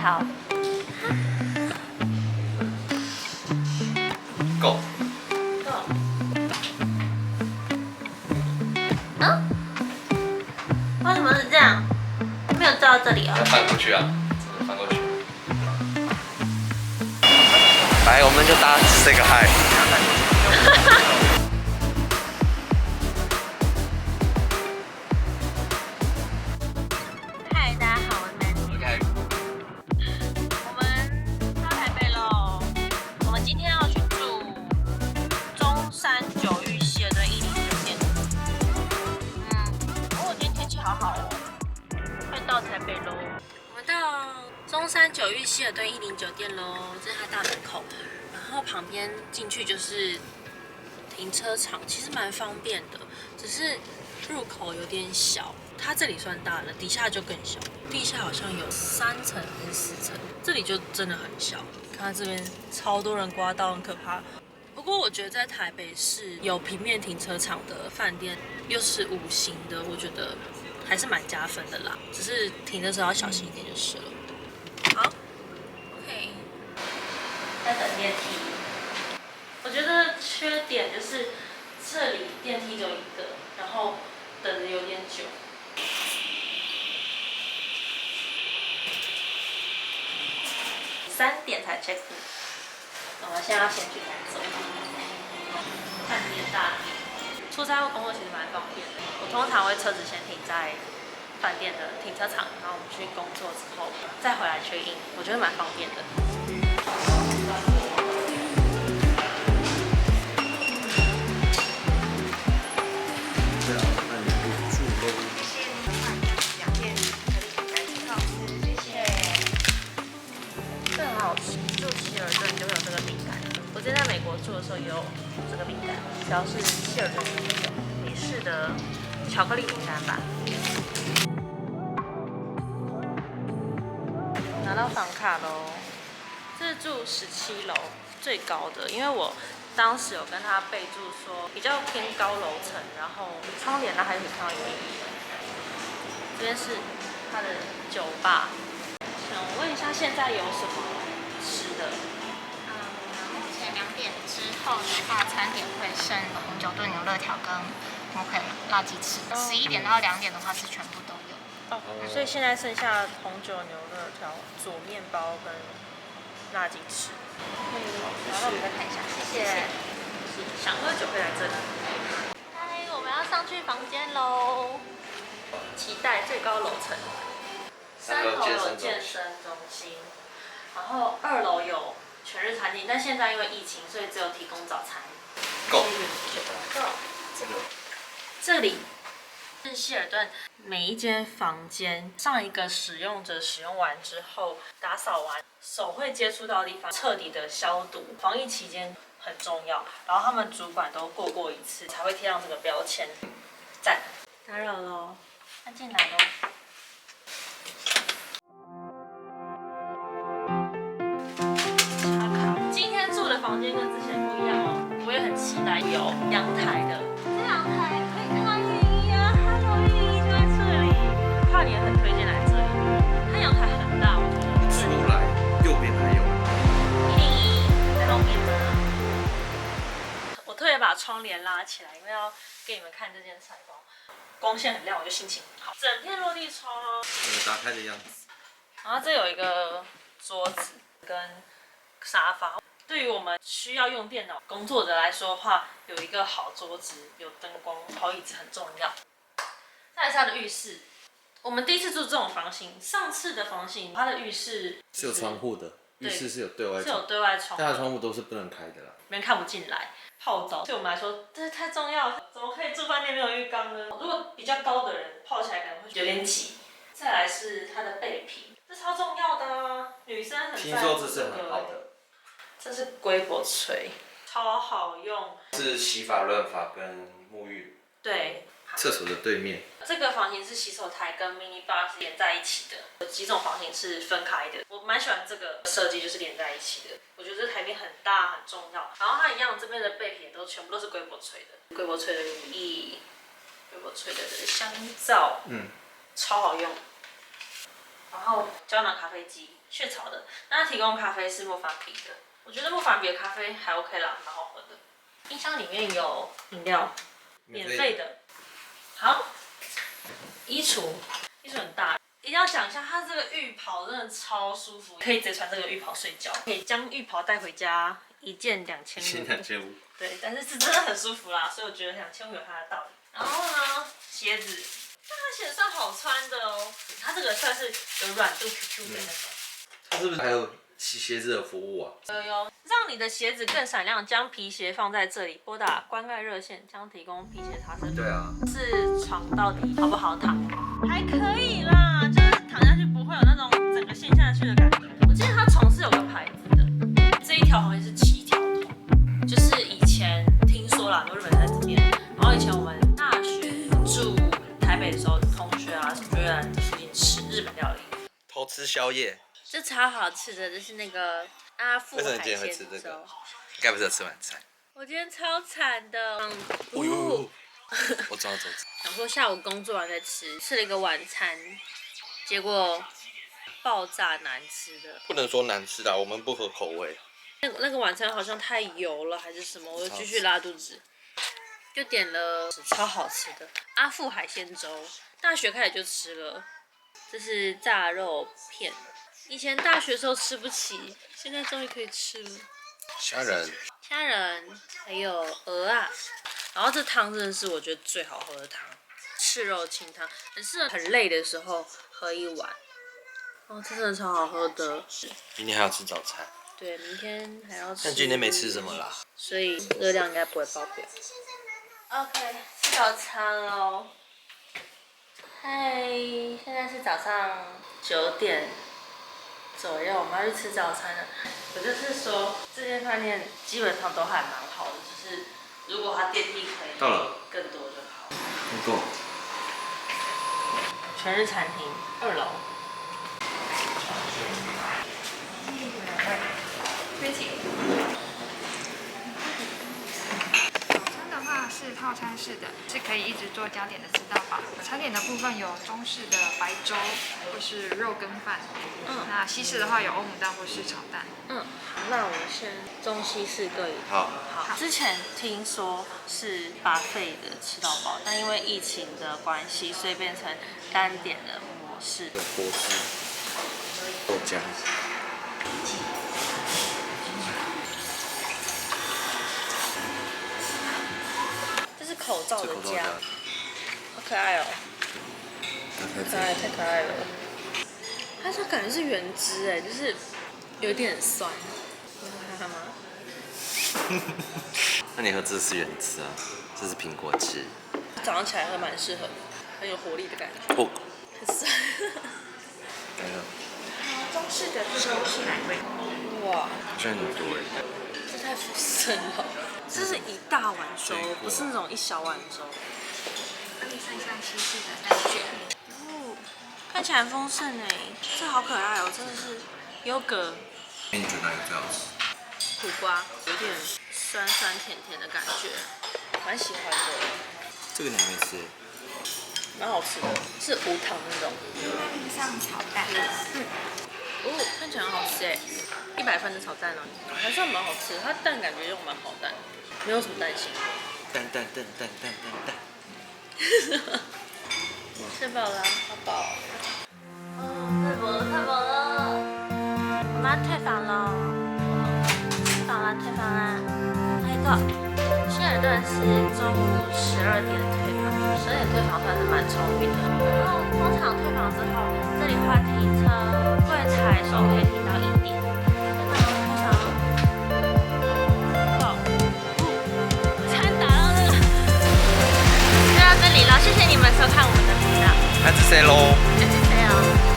好。够。够。嗯？为什么是这样？没有照到这里哦。要翻过去啊，只能翻过去。来，我们就搭 say 个 hi。嗨，大家好，我是 Mandy。OK。我们到台北喽。我们今天要去住中山九玉希尔顿109酒店。今天天气好好哦。快到台北喽。我们到中山九玉希尔顿109酒店喽，这是它大门口。然后旁边进去就是停车场，其实蛮方便的，只是入口有点小。它这里算大了，底下就更小。地下好像有3层还是4层，这里就真的很小。看这边超多人刮到，很可怕。不过我觉得在台北市有平面停车场的饭店，又是5星的，我觉得还是蛮加分的啦。只是停的时候要小心一点就是了。好 ，OK， 在等电梯。我觉得缺点就是这里电梯只有1个，然后等的有点久。3点才 check in， 我们现在要先去赶走。饭店大厅，出差或工作其实蛮方便的。我通常会车子先停在饭店的停车场，然后我们去工作之后再回来 check in， 我觉得蛮方便的。住希尔顿就会有这个饼干。我之前在美国住的时候也有这个饼干，只要是希尔顿的那种美式的巧克力饼干吧。拿到房卡喽，这是住17楼最高的，因为我当时有跟他备注说比较偏高楼层，然后窗帘呢还可以看到1米1。这边是他的酒吧，想问一下现在有什么吃的？目前2点之后的话，餐点会剩红酒炖牛肋条跟摩凯辣鸡翅。11点到2点的话是全部都有。所以现在剩下红酒牛肋条、佐面包跟辣鸡翅。然后我们再看一下，谢谢。想喝酒可以来这里。嗨，我们要上去房间喽！期待最高楼层。3楼有健身中心，然后2楼有全日餐厅，但现在因为疫情，所以只有提供早餐。够。这里是希尔顿每一间房间，上一个使用者使用完之后，打扫完手会接触到的地方彻底的消毒。防疫期间很重要，然后他们主管都过1次才会贴上这个标签。赞！打扰喽，那进来喽。今天住的房间跟之前不一样哦，我也很期待有阳台的。这阳台可以看到101啊 ，Hello 101就在这里。跨年很推荐来这里，它阳台很大，我觉得。出来，右边还有。101在后面吗？我特别把窗帘拉起来，因为要给你们看这件采光，光线很亮，我就心情好。整片落地窗哦，整个打开的样子。然后这有一个桌子跟沙发。对于我们需要用电脑工作者来说的话，有一个好桌子、有灯光、好椅子很重要。再来是它的浴室，我们第一次住这种房型，上次的房型它的浴室是有窗户的，浴室是有对外窗，是有对外窗，但它的窗户都是不能开的啦，别人看不进来。泡澡对我们来说这太重要了，怎么可以住饭店没有浴缸呢？如果比较高的人泡起来可能会有点挤。再来是它的备品，这超重要的啊，女生很在乎。听说这是很好的。这是龟柏锤，超好用。是洗发润发跟沐浴。对。厕所的对面。这个房型是洗手台跟 mini bar 是连在一起的，有几种房型是分开的。我蛮喜欢这个设计，就是连在一起的。我觉得这台面很大很重要。然后它一样这边的备品都全部都是龟柏锤的，龟柏锤的乳液，龟柏锤的香皂，超好用。然后胶囊咖啡机，雀巢的。那它提供咖啡是莫凡比的，我觉得莫凡比的咖啡还 OK 啦，蛮好喝的。冰箱里面有饮料，免费的。好，衣橱很大，一定要讲一下，它这个浴袍真的超舒服，可以直接穿这个浴袍睡觉，可以将浴袍带回家，一件2500。2500。对，但是真的很舒服啦，所以我觉得2500有它的道理。然后呢，鞋子，但它鞋子算好穿的哦，它这个算是有软度 QQ 的那种。它是不是还有洗鞋子的服务啊？有，让你的鞋子更闪亮，将皮鞋放在这里，拨打关爱热线将提供皮鞋擦拭。对啊。是床到底好不好躺？还可以啦，就是躺下去不会有那种整个陷下去的感觉。我记得它床是有个牌子的，这一条好像是7条头，就是以前听说啦，有日本在这边，然后以前我们大学住台北的时候，同学啊什么就会来这附近吃日本料理，偷吃宵夜。这超好吃的，就是那个阿富海鲜粥。为什么你今天会吃这个？应该不是有吃晚餐。我今天超惨的，哦呦，我抓走。想说下午工作完再吃，吃了一个晚餐，结果爆炸难吃的。不能说难吃的，我们不合口味。那个晚餐好像太油了还是什么，我就继续拉肚子，就点了超好吃的阿富海鲜粥。大学开始就吃了，这是炸肉片。以前大学的时候吃不起，现在终于可以吃了。虾仁，还有鹅啊，然后这汤真的是我觉得最好喝的汤，赤肉清汤，很适合很累的时候喝一碗。哦，这真的超好喝的。明天还要吃早餐。对，明天还要吃。但今天没吃什么啦，所以热量应该不会爆表。OK， 吃早餐喽。嗨，现在是早上9点左右，我们要去吃早餐了。我就是说，这间饭店基本上都还蛮好的，就是如果它电梯可以到了更多就好。不够。全日餐厅2楼。是套餐式的，是可以一直做加点的吃到饱。餐点的部分有中式的白粥或是肉羹饭，那西式的话有欧姆蛋或是炒蛋。那我们先中西式各一。好。之前听说是buffet的吃到饱，但因为疫情的关系，所以变成单点的模式。有锅汁、豆浆。口罩的家，好可爱哦！太可爱了。它这感觉是原汁哎，就是有点酸。你要看吗？那你喝这是原汁啊？这是苹果汁。早上起来喝蛮适合的，很有活力的感觉。哦。很酸。来了。中式的粥是哪味？哇，好像很多哎。这太丰盛了。这是一大碗粥，不是那种一小碗粥。可以看一下西式的蛋卷。哦，看起来很丰盛哎，这好可爱哦，真的是优格。你觉得哪个最好吃？苦瓜，有点酸酸甜甜的感觉，蛮喜欢的。这个你还没吃？蛮好吃的，是无糖那种。配上炒蛋。看起来很好吃哎，100分的炒蛋哦，还算蛮好吃的。它蛋感觉用蛮好蛋，没有什么担心。蛋。吃饱了，好饱。太饱了，我们要退房了。退房啦。还有一个，希尔顿是中午12点退房，12点退房算是蛮充裕的。然后通常退房之后，这里换停车柜台说可以停到1点。通常，餐打到那个，就到这里了，谢谢你们收看我们的频道。还是谁喽？还是谁哦？